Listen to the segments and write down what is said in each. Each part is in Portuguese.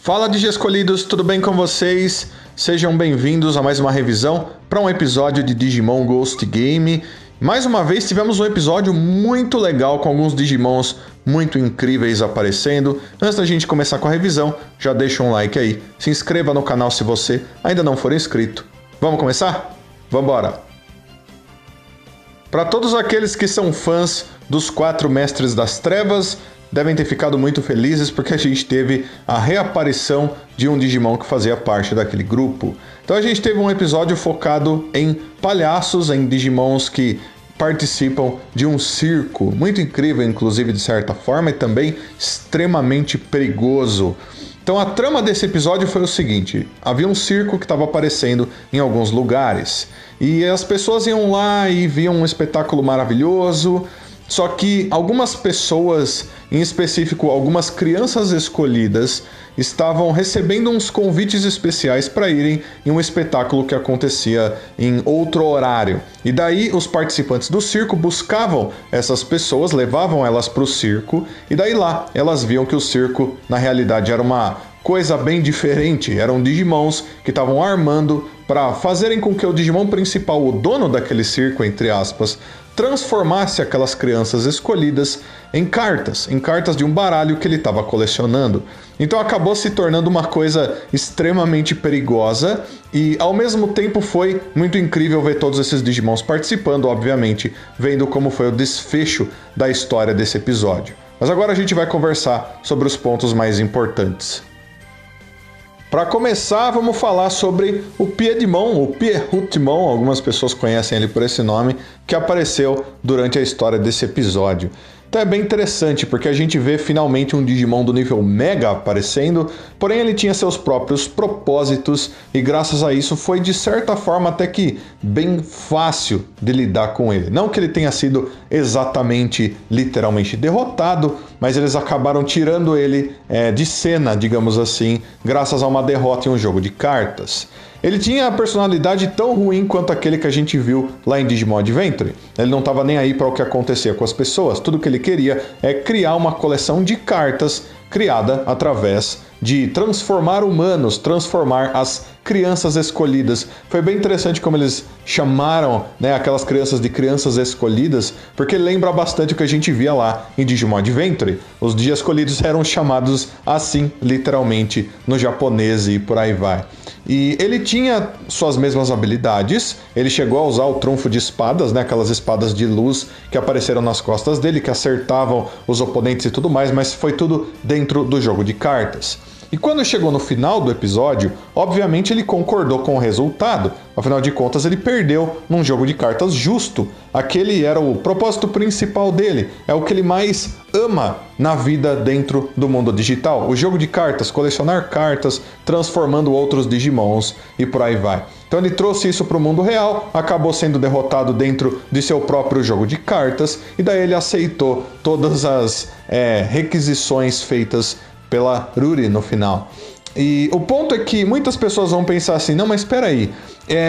Fala Digi Escolhidos, tudo bem com vocês? Sejam bem-vindos a mais uma revisão para um episódio de Digimon Ghost Game. Mais uma vez tivemos um episódio muito legal com alguns Digimons muito incríveis aparecendo. Antes da gente começar com a revisão, já deixa um like aí, se inscreva no canal se você ainda não for inscrito. Vamos começar? Vambora! Para todos aqueles que são fãs dos 4 Mestres das Trevas, devem ter ficado muito felizes porque a gente teve a reaparição de um Digimon que fazia parte daquele grupo. Então a gente teve um episódio focado em palhaços, em Digimons que participam de um circo, muito incrível inclusive de certa forma e também extremamente perigoso. Então a trama desse episódio foi o seguinte: havia um circo que estava aparecendo em alguns lugares e as pessoas iam lá e viam um espetáculo maravilhoso. Só que algumas pessoas, em específico algumas crianças escolhidas, estavam recebendo uns convites especiais para irem em um espetáculo que acontecia em outro horário. E daí os participantes do circo buscavam essas pessoas, levavam elas para o circo, e daí lá elas viam que o circo na realidade era uma coisa bem diferente. Eram Digimons que estavam armando para fazerem com que o Digimon principal, o dono daquele circo, entre aspas, transformasse aquelas crianças escolhidas em cartas de um baralho que ele estava colecionando. Então acabou se tornando uma coisa extremamente perigosa e ao mesmo tempo foi muito incrível ver todos esses Digimons participando, obviamente, vendo como foi o desfecho da história desse episódio. Mas agora a gente vai conversar sobre os pontos mais importantes. Para começar, vamos falar sobre o Piedmon, o Pierrootmon, algumas pessoas conhecem ele por esse nome, que apareceu durante a história desse episódio. Então é bem interessante, porque a gente vê finalmente um Digimon do nível Mega aparecendo, porém ele tinha seus próprios propósitos e graças a isso foi de certa forma até que bem fácil de lidar com ele. Não que ele tenha sido exatamente, literalmente derrotado, mas eles acabaram tirando ele de cena, digamos assim, graças a uma derrota em um jogo de cartas. Ele tinha a personalidade tão ruim quanto aquele que a gente viu lá em Digimon Adventure. Ele não estava nem aí para o que acontecia com as pessoas. Tudo que ele queria é criar uma coleção de cartas criada através de transformar humanos, transformar as crianças escolhidas. Foi bem interessante como eles chamaram, aquelas crianças de crianças escolhidas, porque lembra bastante o que a gente via lá em Digimon Adventure. Os Digi Escolhidos eram chamados assim, literalmente, no japonês e por aí vai. E ele tinha suas mesmas habilidades, ele chegou a usar o trunfo de espadas, aquelas espadas de luz que apareceram nas costas dele, que acertavam os oponentes e tudo mais, mas foi tudo dentro do jogo de cartas. E quando chegou no final do episódio, obviamente ele concordou com o resultado. Afinal de contas, ele perdeu num jogo de cartas justo. Aquele era o propósito principal dele. É o que ele mais ama na vida dentro do mundo digital. O jogo de cartas, colecionar cartas, transformando outros Digimons e por aí vai. Então ele trouxe isso para o mundo real, acabou sendo derrotado dentro de seu próprio jogo de cartas. E daí ele aceitou todas as requisições feitas pela Ruri no final. E o ponto é que muitas pessoas vão pensar assim, não, mas espera aí,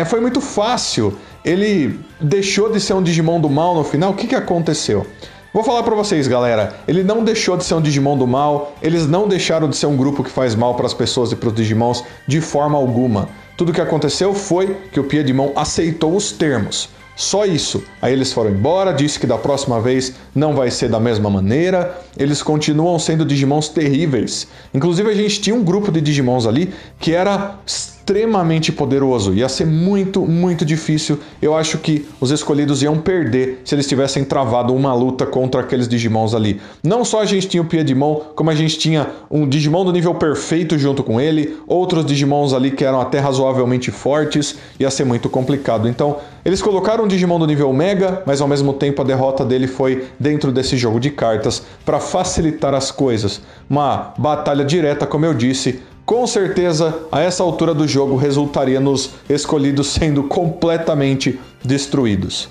foi muito fácil, ele deixou de ser um Digimon do mal no final, o que aconteceu? Vou falar pra vocês, galera, ele não deixou de ser um Digimon do mal, eles não deixaram de ser um grupo que faz mal para as pessoas e para os Digimons de forma alguma. Tudo que aconteceu foi que o Piedmon aceitou os termos. Só isso. Aí eles foram embora, disse que da próxima vez não vai ser da mesma maneira. Eles continuam sendo Digimons terríveis. Inclusive a gente tinha um grupo de Digimons ali que era extremamente poderoso. Ia ser muito, muito difícil. Eu acho que os escolhidos iam perder se eles tivessem travado uma luta contra aqueles Digimons ali. Não só a gente tinha o Piedmon, como a gente tinha um Digimon do nível perfeito junto com ele, outros Digimons ali que eram até razoavelmente fortes. Ia ser muito complicado. Então, eles colocaram um Digimon do nível Mega, mas ao mesmo tempo a derrota dele foi dentro desse jogo de cartas para facilitar as coisas. Uma batalha direta, como eu disse. Com certeza, a essa altura do jogo, resultaria nos escolhidos sendo completamente destruídos.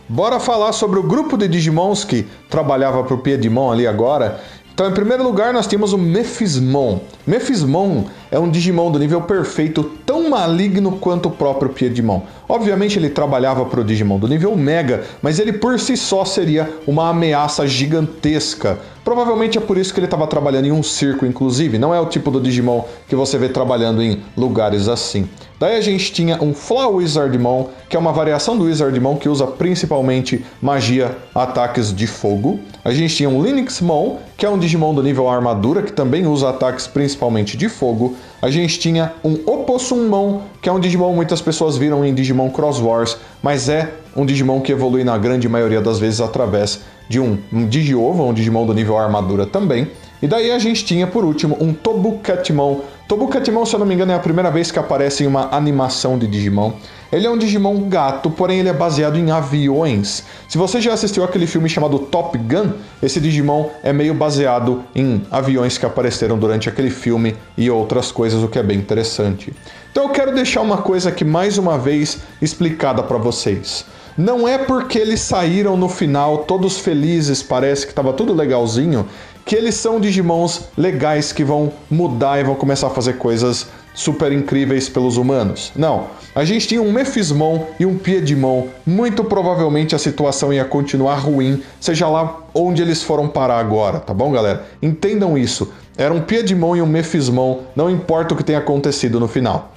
Bora falar sobre o grupo de Digimons que trabalhava para o Piedmon ali agora. Então, em primeiro lugar, nós temos o Mephismon. Mephismon é um Digimon do nível perfeito, tão maligno quanto o próprio Piedmon. Obviamente ele trabalhava para o Digimon do nível Mega, mas ele por si só seria uma ameaça gigantesca Provavelmente é por isso que ele estava trabalhando em um circo, inclusive. Não é o tipo do Digimon que você vê trabalhando em lugares assim. Daí a gente tinha um Fla Wizardmon, que é uma variação do Wizardmon que usa principalmente magia, ataques de fogo. A gente tinha um Lynxmon, que é um Digimon do nível Armadura, que também usa ataques principalmente de fogo. A gente tinha um Opossumon, que é um Digimon que muitas pessoas viram em Digimon Cross Wars, mas é um Digimon que evolui na grande maioria das vezes através de um Digiova, um Digimon do nível Armadura também. E daí a gente tinha, por último, um Tobucatmon. Tobucatmon, se eu não me engano, é a primeira vez que aparece em uma animação de Digimon. Ele é um Digimon gato, porém ele é baseado em aviões. Se você já assistiu aquele filme chamado Top Gun, esse Digimon é meio baseado em aviões que apareceram durante aquele filme e outras coisas, o que é bem interessante. Então eu quero deixar uma coisa aqui mais uma vez explicada para vocês. Não é porque eles saíram no final todos felizes, parece que estava tudo legalzinho, que eles são Digimons legais que vão mudar e vão começar a fazer coisas super incríveis pelos humanos. Não, a gente tinha um Mephismon e um Piedmon, muito provavelmente a situação ia continuar ruim, seja lá onde eles foram parar agora, tá bom, galera? Entendam isso, era um Piedmon e um Mephismon, não importa o que tenha acontecido no final.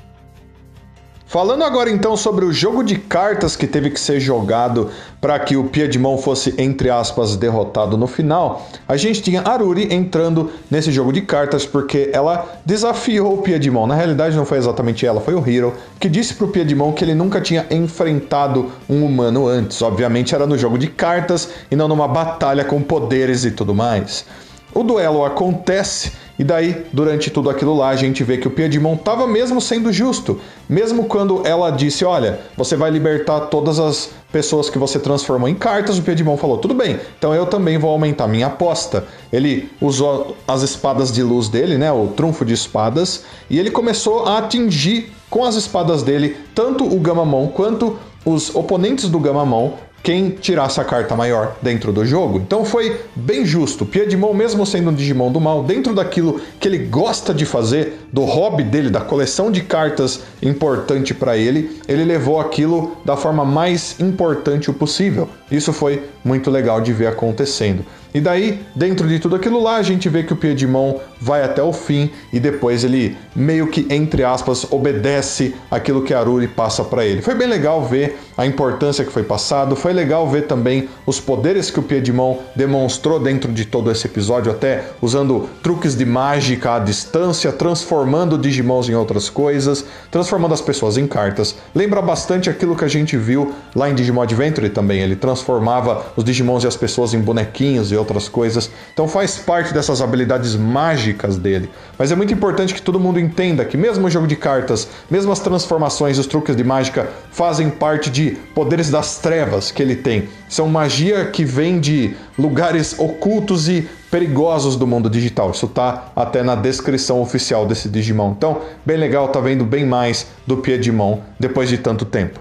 Falando agora então sobre o jogo de cartas que teve que ser jogado para que o Piedmon fosse, entre aspas, derrotado no final, a gente tinha Aruri entrando nesse jogo de cartas porque ela desafiou o Piedmon. Na realidade não foi exatamente ela, foi o Hiro, que disse pro Piedmon que ele nunca tinha enfrentado um humano antes. Obviamente era no jogo de cartas e não numa batalha com poderes e tudo mais. O duelo acontece e daí, durante tudo aquilo lá, a gente vê que o Piedmon estava mesmo sendo justo. Mesmo quando ela disse, olha, você vai libertar todas as pessoas que você transformou em cartas, o Piedmon falou, tudo bem, então eu também vou aumentar minha aposta. Ele usou as espadas de luz dele, né, o trunfo de espadas, e ele começou a atingir com as espadas dele tanto o Gamamon quanto os oponentes do Gamamon, quem tirasse a carta maior dentro do jogo. Então foi bem justo. Piedmon, mesmo sendo um Digimon do mal, dentro daquilo que ele gosta de fazer, do hobby dele, da coleção de cartas importante para ele, ele levou aquilo da forma mais importante possível. Isso foi muito legal de ver acontecendo. E daí, dentro de tudo aquilo lá, a gente vê que o Piedmon vai até o fim e depois ele meio que, entre aspas, obedece aquilo que a Aruri passa para ele. Foi bem legal ver a importância que foi passado, foi legal ver também os poderes que o Piedmon demonstrou dentro de todo esse episódio, até usando truques de mágica à distância, transformando Digimons em outras coisas, transformando as pessoas em cartas. Lembra bastante aquilo que a gente viu lá em Digimon Adventure também, ele transformava os Digimons e as pessoas em bonequinhos e outras coisas, então faz parte dessas habilidades mágicas dele. Mas é muito importante que todo mundo entenda que mesmo o jogo de cartas, mesmo as transformações e os truques de mágica fazem parte de poderes das trevas que ele tem. São magia que vem de lugares ocultos e perigosos do mundo digital. Isso tá até na descrição oficial desse Digimon. Então, bem legal, tá vendo bem mais do Piedmon depois de tanto tempo.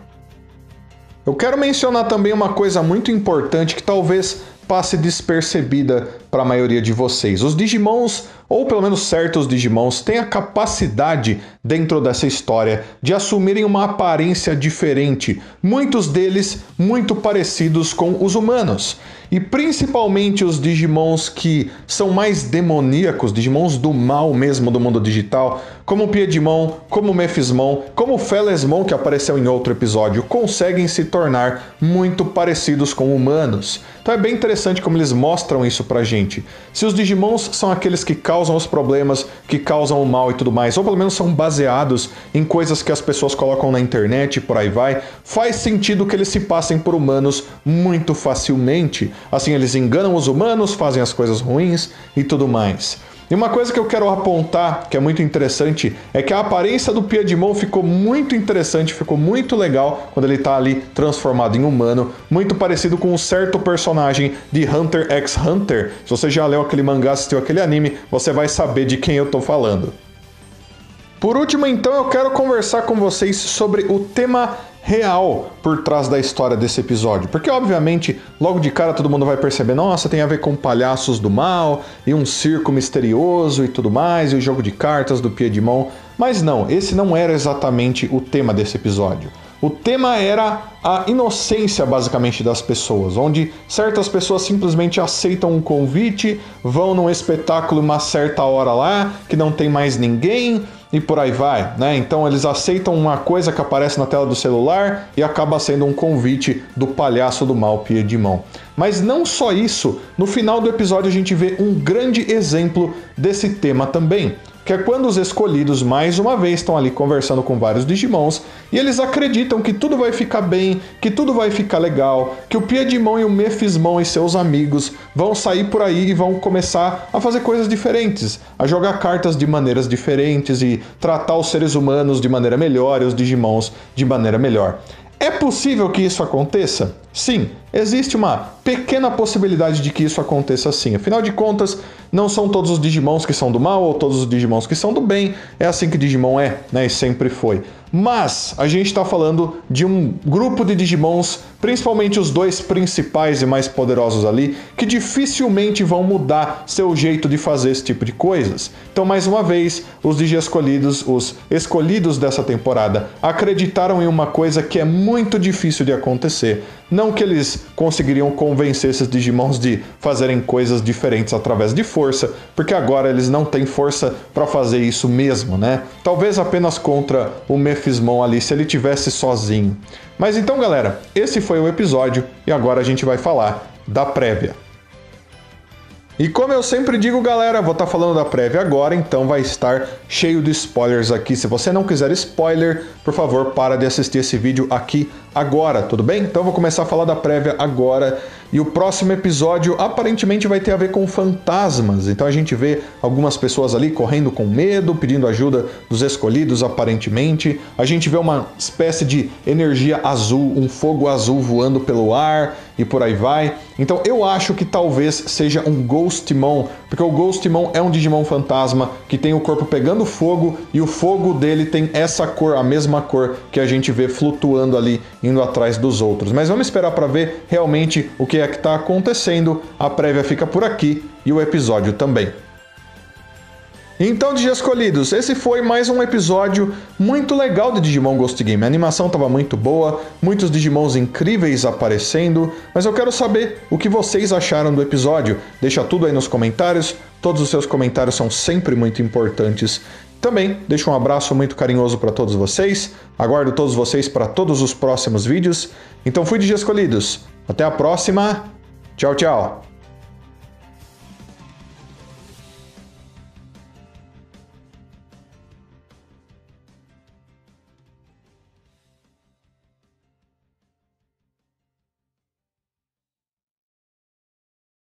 Eu quero mencionar também uma coisa muito importante que talvez passe despercebida para a maioria de vocês. Os Digimons, ou pelo menos certos Digimons, têm a capacidade dentro dessa história de assumirem uma aparência diferente, muitos deles muito parecidos com os humanos. E principalmente os Digimons que são mais demoníacos, Digimons do mal mesmo do mundo digital, como o Piedmon, como o Mephismon, como o Felesmon, que apareceu em outro episódio, conseguem se tornar muito parecidos com humanos. Então é bem interessante como eles mostram isso pra gente. Se os Digimons são aqueles que causam os problemas, que causam o mal e tudo mais, ou pelo menos são baseados em coisas que as pessoas colocam na internet e por aí vai, faz sentido que eles se passem por humanos muito facilmente. Assim, eles enganam os humanos, fazem as coisas ruins e tudo mais. E uma coisa que eu quero apontar, que é muito interessante, é que a aparência do Piedmon ficou muito interessante, ficou muito legal quando ele tá ali transformado em humano, muito parecido com um certo personagem de Hunter x Hunter. Se você já leu aquele mangá, assistiu aquele anime, você vai saber de quem eu tô falando. Por último, então, eu quero conversar com vocês sobre o tema real por trás da história desse episódio, porque obviamente logo de cara todo mundo vai perceber, nossa, tem a ver com palhaços do mal e um circo misterioso e tudo mais, e o jogo de cartas do Piedmon, mas não, esse não era exatamente o tema desse episódio. O tema era a inocência, basicamente, das pessoas, onde certas pessoas simplesmente aceitam um convite, vão num espetáculo uma certa hora lá, que não tem mais ninguém, e por aí vai, né? Então eles aceitam uma coisa que aparece na tela do celular e acaba sendo um convite do palhaço do mal, Piedmon. Mas não só isso, no final do episódio a gente vê um grande exemplo desse tema também, que é quando os escolhidos mais uma vez estão ali conversando com vários Digimons e eles acreditam que tudo vai ficar bem, que tudo vai ficar legal, que o Piedmon e o Mephismon e seus amigos vão sair por aí e vão começar a fazer coisas diferentes, a jogar cartas de maneiras diferentes e tratar os seres humanos de maneira melhor e os Digimons de maneira melhor. É possível que isso aconteça? Sim, existe uma pequena possibilidade de que isso aconteça sim. Afinal de contas, não são todos os Digimons que são do mal ou todos os Digimons que são do bem. É assim que Digimon é, né? E sempre foi. Mas a gente está falando de um grupo de Digimons, principalmente os dois principais e mais poderosos ali, que dificilmente vão mudar seu jeito de fazer esse tipo de coisas. Então, mais uma vez, os Digi-escolhidos, os escolhidos dessa temporada, acreditaram em uma coisa que é muito difícil de acontecer. Não que eles conseguiriam convencer esses Digimons de fazerem coisas diferentes através de força, porque agora eles não têm força para fazer isso mesmo, né? Talvez apenas contra o Mephismon ali, se ele tivesse sozinho. Mas então, galera, esse foi o episódio e agora a gente vai falar da prévia. E como eu sempre digo, galera, vou estar falando da prévia agora, então vai estar cheio de spoilers aqui. Se você não quiser spoiler, por favor, para de assistir esse vídeo aqui agora, tudo bem? Então eu vou começar a falar da prévia agora. E o próximo episódio aparentemente vai ter a ver com fantasmas. Então a gente vê algumas pessoas ali correndo com medo, pedindo ajuda dos escolhidos aparentemente. A gente vê uma espécie de energia azul, um fogo azul voando pelo ar e por aí vai. Então eu acho que talvez seja um Ghostmon, porque o Ghostmon é um Digimon fantasma que tem o corpo pegando fogo e o fogo dele tem essa cor, a mesma cor que a gente vê flutuando ali, indo atrás dos outros. Mas vamos esperar para ver realmente o que é que está acontecendo. A prévia fica por aqui e o episódio também. Então, Digi-escolhidos, esse foi mais um episódio muito legal de Digimon Ghost Game. A animação estava muito boa, muitos Digimons incríveis aparecendo, mas eu quero saber o que vocês acharam do episódio. Deixa tudo aí nos comentários, todos os seus comentários são sempre muito importantes. Também deixo um abraço muito carinhoso para todos vocês, aguardo todos vocês para todos os próximos vídeos. Então fui Digi-escolhidos, até a próxima, tchau, tchau!